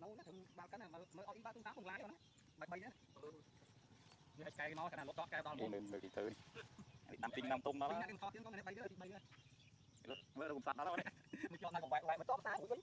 lâu đó thường bao cái này mà mới ở ba tuần 8 tuần lái rồi đó bạch bay đó như hai cây nó cái này lót chót cây to luôn mình thì từ năm tinh năm tung đó đó tiếng có này bay đó bay đó mới cùng sạch đó đấy mình chọn này còn quẹt mà chót xa mũi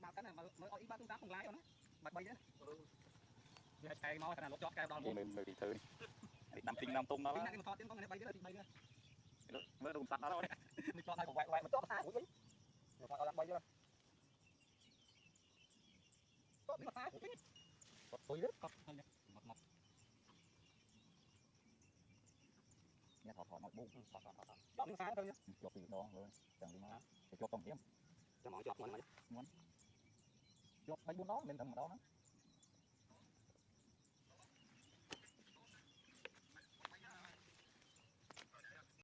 bao cái này mới ý ba tung tám không lái đâu nó bạch bay đó hai cây máu cái này lột chót cây đòn thì mình bị thử thì nằm tinh nằm tung đó tính đó năng cái con tiếng con này bay đó thì bay đó mới cùng sạch đó đâu mình cho này cũng quậy mình chót xa mũi rồi còn làm bay đó có biết xa mũi tôi rất có một nghe thọt thọt mọi buông chót miếng xa thôi nhá chột từ đó rồi chẳng đi mà chột tổng kiếm cho mọi chót mình chột thấy buông đó mình thầm ở đó